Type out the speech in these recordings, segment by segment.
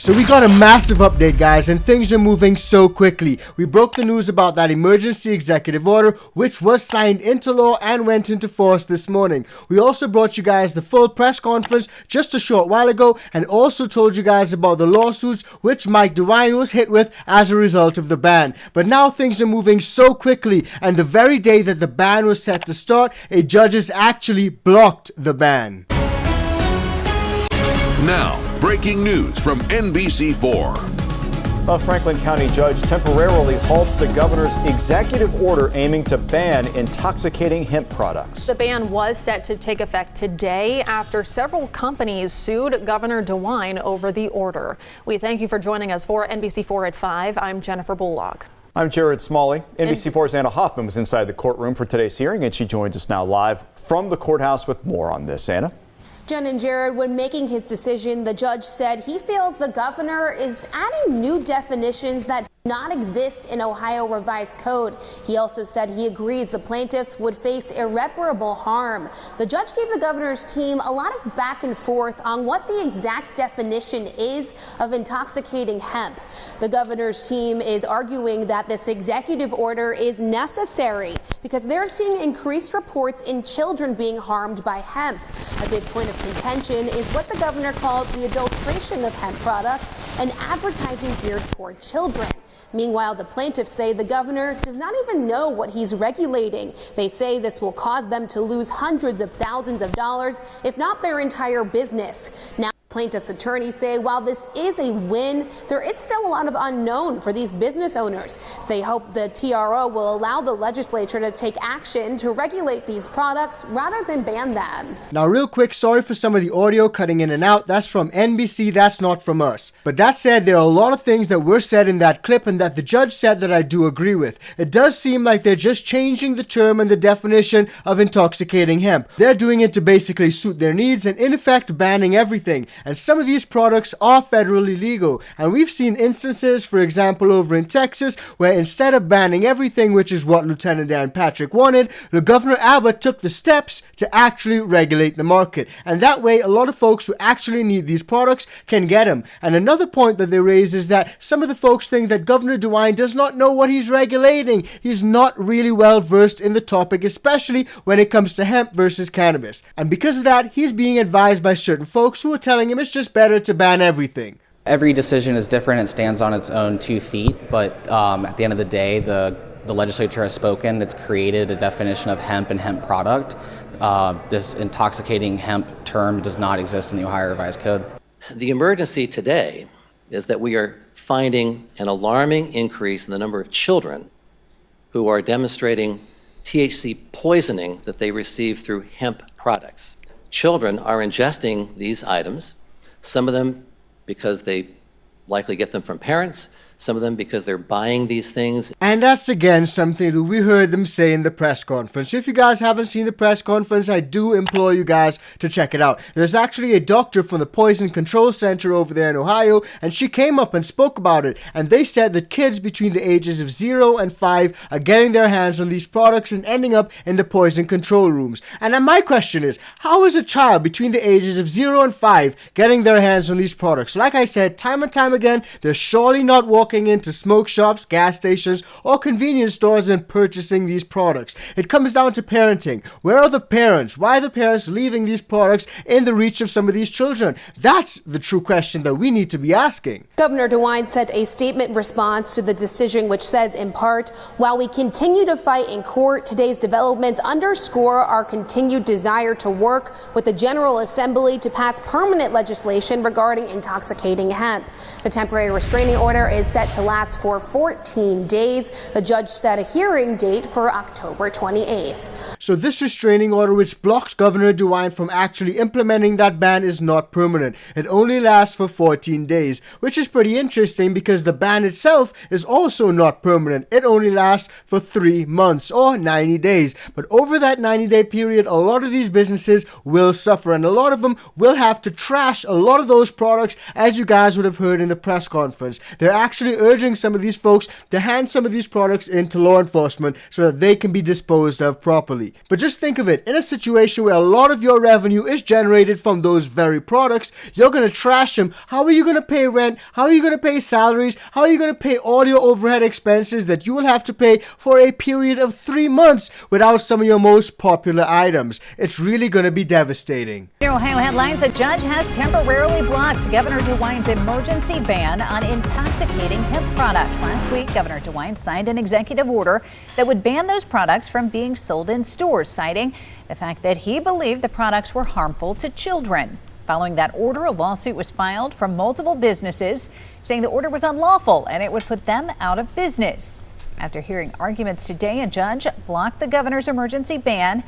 So we got a massive update, guys, and things are moving so quickly. We broke the news about that emergency executive order, which was signed into law and went into force this morning. We also brought you guys the full press conference just a short while ago, and also told you guys about the lawsuits which Mike DeWine was hit with as a result of the ban. But now things are moving so quickly, and the very day that the ban was set to start, a judge has actually blocked the ban. Now, breaking news from NBC4. A Franklin County judge temporarily halts the governor's executive order aiming to ban intoxicating hemp products. The ban was set to take effect today after several companies sued Governor DeWine over the order. We thank you for joining us for NBC4 at 5. I'm Jennifer Bullock. I'm Jared Smalley. NBC4's Anna Hoffman was inside the courtroom for today's hearing, and she joins us now live from the courthouse with more on this. Anna? Jen and Jared, when making his decision, the judge said he feels the governor is adding new definitions that do not exist in Ohio Revised Code. He also said he agrees the plaintiffs would face irreparable harm. The judge gave the governor's team a lot of back and forth on what the exact definition is of intoxicating hemp. The governor's team is arguing that this executive order is necessary because they're seeing increased reports in children being harmed by hemp. A big point of contention is what the governor calls the adulteration of hemp products and advertising geared toward children. Meanwhile, the plaintiffs say the governor does not even know what he's regulating. They say this will cause them to lose hundreds of thousands of dollars, if not their entire business. Now, plaintiffs' attorneys say while this is a win, there is still a lot of unknown for these business owners. They hope the TRO will allow the legislature to take action to regulate these products rather than ban them. Now, real quick, sorry for some of the audio cutting in and out. That's from NBC, that's not from us. But that said, there are a lot of things that were said in that clip and that the judge said that I do agree with. It does seem like they're just changing the term and the definition of intoxicating hemp. They're doing it to basically suit their needs and in effect banning everything. And some of these products are federally legal. And we've seen instances, for example, over in Texas, where instead of banning everything, which is what Lieutenant Dan Patrick wanted, the Governor Abbott took the steps to actually regulate the market. And that way, a lot of folks who actually need these products can get them. And another point that they raise is that some of the folks think that Governor DeWine does not know what he's regulating. He's not really well versed in the topic, especially when it comes to hemp versus cannabis. And because of that, he's being advised by certain folks who are telling him it's just better to ban everything. Every decision is different and stands on its own 2 feet, but at the end of the day, the legislature has spoken. It's created a definition of hemp and hemp product. This intoxicating hemp term does not exist in the Ohio Revised Code. The emergency today is that we are finding an alarming increase in the number of children who are demonstrating THC poisoning that they receive through hemp products. Children are ingesting these items, some of them because they likely get them from parents, some of them because they're buying these things. And that's again something that we heard them say in the press conference. If you guys haven't seen the press conference, I do implore you guys to check it out. There's actually a doctor from the Poison Control Center over there in Ohio, and she came up and spoke about it. And they said that kids between the ages of 0 and 5 are getting their hands on these products and ending up in the poison control rooms. And then my question is, how is a child between the ages of 0 and 5 getting their hands on these products? Like I said, time and time again, they're surely not walking into smoke shops, gas stations, or convenience stores and purchasing these products. It comes down to parenting. Where are the parents? Why are the parents leaving these products in the reach of some of these children? That's the true question that we need to be asking. Governor DeWine sent a statement response to the decision which says, in part, while we continue to fight in court, today's developments underscore our continued desire to work with the General Assembly to pass permanent legislation regarding intoxicating hemp. The temporary restraining order is set to last for 14 days. The judge set a hearing date for October 28th. So this restraining order, which blocks Governor DeWine from actually implementing that ban, is not permanent. It only lasts for 14 days, which is pretty interesting because the ban itself is also not permanent. It only lasts for 3 months or 90 days. But over that 90-day period, a lot of these businesses will suffer, and a lot of them will have to trash a lot of those products, as you guys would have heard in the press conference. They're actually actually urging some of these folks to hand some of these products in to law enforcement so that they can be disposed of properly. But just think of it, in a situation where a lot of your revenue is generated from those very products, you're going to trash them. How are you going to pay rent? How are you going to pay salaries? How are you going to pay all your overhead expenses that you will have to pay for a period of 3 months without some of your most popular items? It's really going to be devastating. Ohio headlines: the judge has temporarily blocked Governor DeWine's emergency ban on intoxicating hemp products. Last week, Governor DeWine signed an executive order that would ban those products from being sold in stores, citing the fact that he believed the products were harmful to children. Following that order, a lawsuit was filed from multiple businesses saying the order was unlawful and it would put them out of business. After hearing arguments today, a judge blocked the governor's emergency ban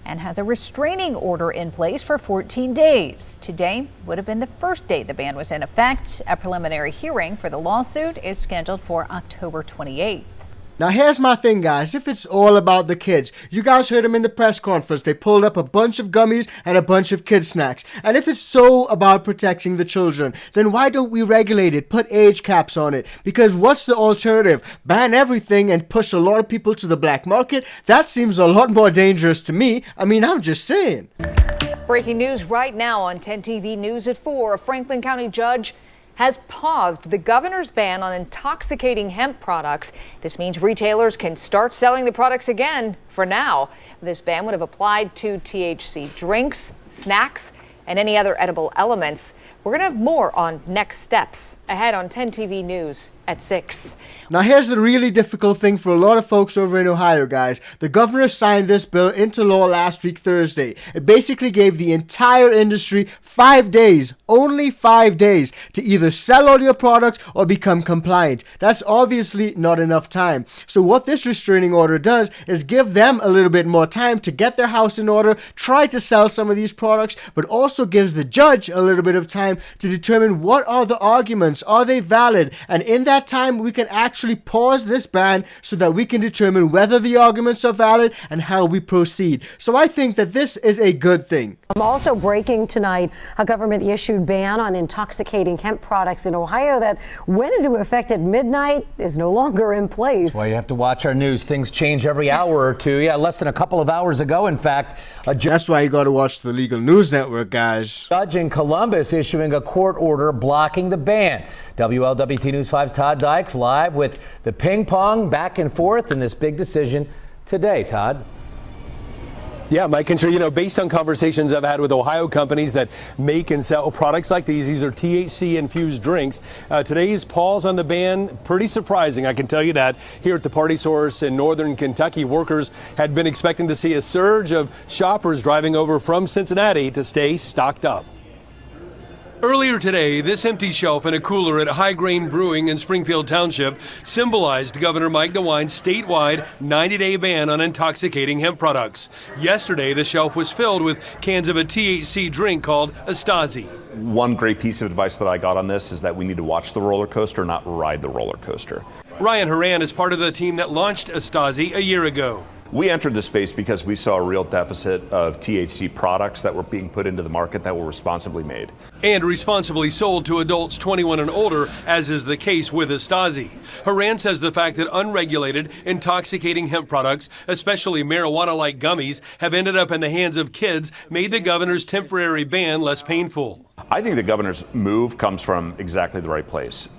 and has a restraining order in place for 14 days. Today would have been the first day the ban was in effect. A preliminary hearing for the lawsuit is scheduled for October 28th. Now here's my thing, guys. If it's all about the kids, you guys heard them in the press conference. They pulled up a bunch of gummies and a bunch of kid snacks. And if it's so about protecting the children, then why don't we regulate it, put age caps on it? Because what's the alternative? Ban everything and push a lot of people to the black market? That seems a lot more dangerous to me. I mean, I'm just saying. Breaking news right now on 10 TV News at 4. A Franklin County judge has paused the governor's ban on intoxicating hemp products. This means retailers can start selling the products again for now. This ban would have applied to THC drinks, snacks, and any other edible elements. We're going to have more on next steps ahead on 10 TV News at 6. Now here's the really difficult thing for a lot of folks over in Ohio, guys. The governor signed this bill into law last week, Thursday. It basically gave the entire industry 5 days, only 5 days, to either sell all your product or become compliant. That's obviously not enough time. So what this restraining order does is give them a little bit more time to get their house in order, try to sell some of these products, but also gives the judge a little bit of time to determine what are the arguments, are they valid, and in that time we can actually pause this ban so that we can determine whether the arguments are valid and how we proceed. So I think that this is a good thing. Also breaking tonight, a government-issued ban on intoxicating hemp products in Ohio that went into effect at midnight is no longer in place. Well, you have to watch our news. Things change every hour or two. Yeah, less than a couple of hours ago, in fact. That's why you got to watch the Legal News Network, guys. Judge in Columbus issuing a court order blocking the ban. WLWT News 5's Todd Dykes live with the ping pong back and forth in this big decision today. Todd? Yeah, Mike, and sure, based on conversations I've had with Ohio companies that make and sell products like these are THC-infused drinks. Today's pause on the ban, pretty surprising, I can tell you that. Here at the Party Source in northern Kentucky, workers had been expecting to see a surge of shoppers driving over from Cincinnati to stay stocked up. Earlier today, this empty shelf in a cooler at High Grain Brewing in Springfield Township symbolized Governor Mike DeWine's statewide 90-day ban on intoxicating hemp products. Yesterday, the shelf was filled with cans of a THC drink called Astasi. One great piece of advice that I got on this is that we need to watch the roller coaster, not ride the roller coaster. Ryan Horan is part of the team that launched Astasi a year ago. We entered the space because we saw a real deficit of THC products that were being put into the market that were responsibly made. And responsibly sold to adults 21 and older, as is the case with Astasi. Horan says the fact that unregulated, intoxicating hemp products, especially marijuana-like gummies, have ended up in the hands of kids made the governor's temporary ban less painful. I think the governor's move comes from exactly the right place.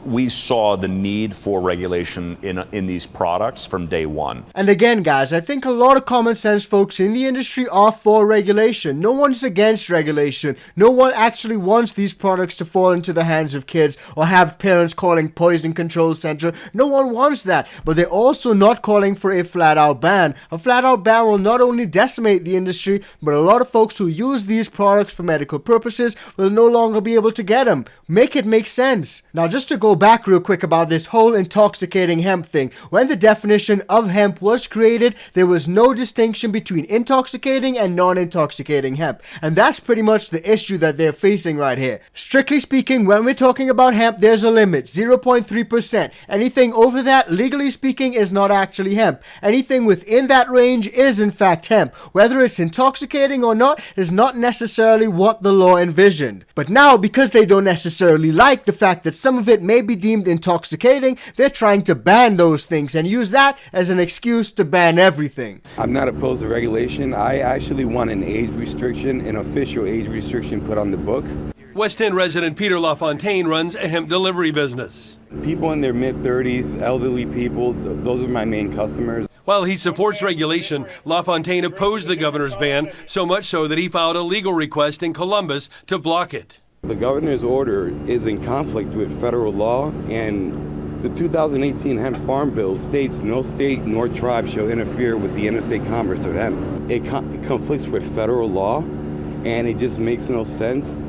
We saw the need for regulation in these products from day one. And again, guys, I think a lot of common sense folks in the industry are for regulation. No one's against regulation. No one actually wants these products to fall into the hands of kids or have parents calling poison control center. No one wants that. But they're also not calling for a flat-out ban. A flat-out ban will not only decimate the industry, but a lot of folks who use these products for medical purposes will no longer be able to get them. Make it make sense. Now, just to go back real quick about this whole intoxicating hemp thing. When the definition of hemp was created, there was no distinction between intoxicating and non-intoxicating hemp. And that's pretty much the issue that they're facing right here. Strictly speaking, when we're talking about hemp, there's a limit, 0.3%. Anything over that, legally speaking, is not actually hemp. Anything within that range is in fact hemp. Whether it's intoxicating or not is not necessarily what the law envisioned. But now, because they don't necessarily like the fact that some of it may be deemed intoxicating, they're trying to ban those things and use that as an excuse to ban everything. I'm not opposed to regulation. I actually want an age restriction, an official age restriction put on the books. West End resident Peter LaFontaine runs a hemp delivery business. People in their mid-30s, elderly people, those are my main customers. While he supports regulation, LaFontaine opposed the governor's ban, so much so that he filed a legal request in Columbus to block it. The governor's order is in conflict with federal law, and the 2018 Hemp Farm Bill states no state nor tribe shall interfere with the interstate commerce of hemp. It conflicts with federal law, and it just makes no sense.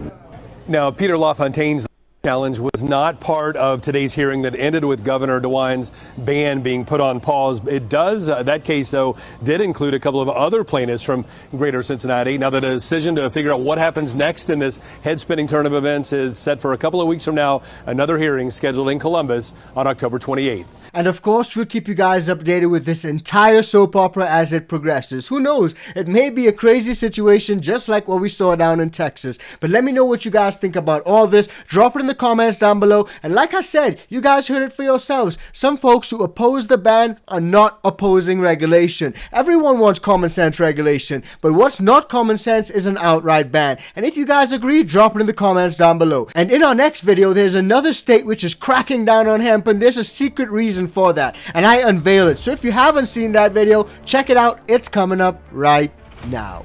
Now, Peter LaFontaine's challenge was not part of today's hearing that ended with Governor DeWine's ban being put on pause. It does, that case, though, did include a couple of other plaintiffs from Greater Cincinnati. Now, the decision to figure out what happens next in this head-spinning turn of events is set for a couple of weeks from now. Another hearing scheduled in Columbus on October 28th. And of course, we'll keep you guys updated with this entire soap opera as it progresses. Who knows? It may be a crazy situation just like what we saw down in Texas. But let me know what you guys think about all this. Drop it in the comments down below. And like I said, you guys heard it for yourselves. Some folks who oppose the ban are not opposing regulation. Everyone wants common sense regulation. But what's not common sense is an outright ban. And if you guys agree, drop it in the comments down below. And in our next video, there's another state which is cracking down on hemp, and there's a secret reason for that, and I unveil it. So if you haven't seen that video, check it out. It's coming up right now.